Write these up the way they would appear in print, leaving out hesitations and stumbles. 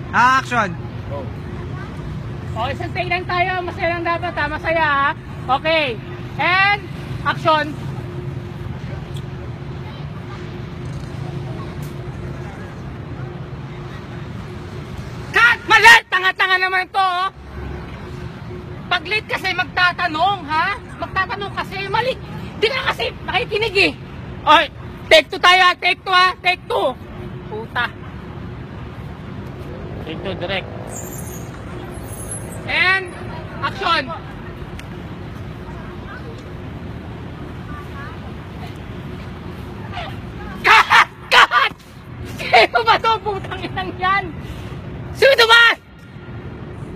Action! Go. Okay, isang take lang tayo. Masaya lang dapat ha. Masaya ha. Okay. And, action. Cut! Mali! Tanga-tanga naman to oh. Pag late kasi magtatanong ha. Magtatanong kasi. Mali. Di ka kasi nakikinig eh. Okay. Take 2 tayo ha. Take 2 ha. Take 2. Puta. Take 2, direct. And, action! Cut! Cut! Sino ba to? Putang inang yan! Sino ba?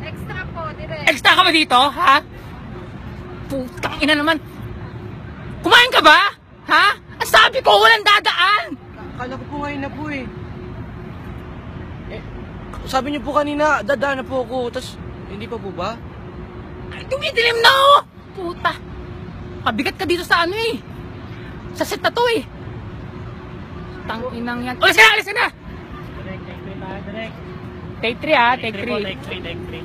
Extra po, direct. Extra ka ba dito, ha? Putang ina naman. Kumain ka ba? Ha? Ang sabi ko, walang dadaan! Akala ko po ngayon na po eh. Sabi niyo po kanina, dadaan na po ako, tas hindi pa po ba? Ay, tumidilim na oh! Puta! Pabigat ka dito sa ano eh. Sa set na to eh. Tang inang yan. Alis ka na! Alis ka na! Direct, take 3 tayo, direct. Take 3 ha, take 3. Take 3, take 3.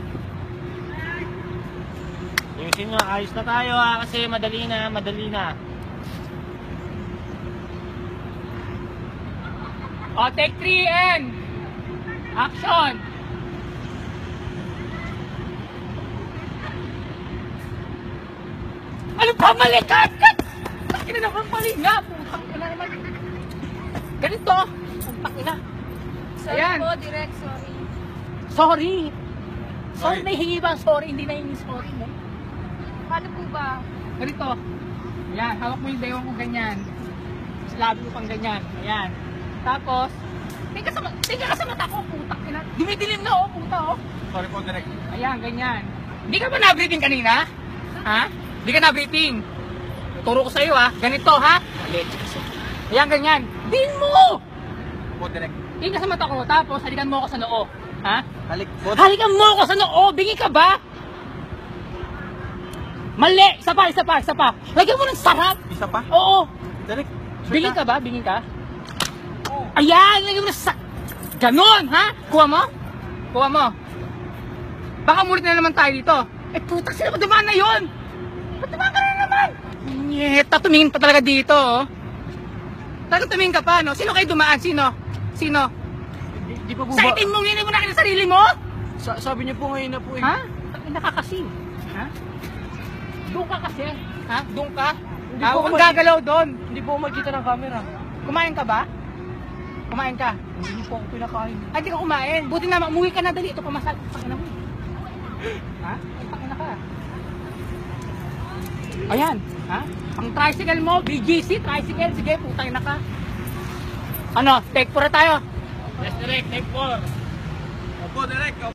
Ayusin nyo, ayos na tayo ha, kasi madali na, madali na. O, take 3 and action! Ano pa mali ka? Takina naman mali nga. Putang ina naman. Ganito. Putang ina. Sorry Ayan. po, direct. Sorry. Sorry. Sorry, nahihingi ba? Sorry, hindi nahihingi sorry mo. Paano po ba? Ganito. Ayan, hawak mo yung dayon ko ganyan. Labi mo pang ganyan. Ayan. Tapos, tingka ka sa mata ko, putang ina. Dumidilim na oh, puta oh. Sorry po, direct. Ayan, ganyan. Hindi ka ba na-breathing kanina? Ha? Hindi ka na-breathing. Turo ko sa'yo ha. Ganito ha. Ayan, ganyan. Din mo! Po, direct. Tingin ka sa mata ko, tapos halikan mo ako sa noo. Ha? Halik po. Halikan mo ako sa noo! Bingi ka ba? Mali! Isa pa, isa pa, isa pa. Lagyan mo ng sarap! Isa pa? Oo! Direct. Bingi ka ba? Bingi ka? Ayan! Lagyan mo ng sarap! Ganon! Ha? Kuha mo? Kuha mo. Baka mulit na naman tayo dito. Eh putak, sila ba dumaan na yun? Ba't dumaan ka na naman? Nyeta, tumingin pa talaga dito oh. Talagang tumingin ka pa no? Sino kayo dumaan? Sino? Sino? Di pa po ba? Sa itim mong yun, mo na sa sarili mo? Sabi niyo po ngayon na po eh. Ha? Ay, nakakasi. Ha? Doon ka kasi. Ha? Doon ka? Hindi Ha? po Huwag ako kang gagalaw doon. Hindi po ako magkita ng camera. Kumain ka ba? Kumain ka? Hindi niyo po ako pinakain. Ay, di ka kumain. Buti na, umuwi ka na dali. Ito pamasal. Pakina mo. Ha? Ay, pakina ka. Ayan. Ha? Ang tricycle mo, BGC, tricycle. Sige, putay na ka. Ano? Take 4 tayo. Yes, direct, take 4. Opo, direct.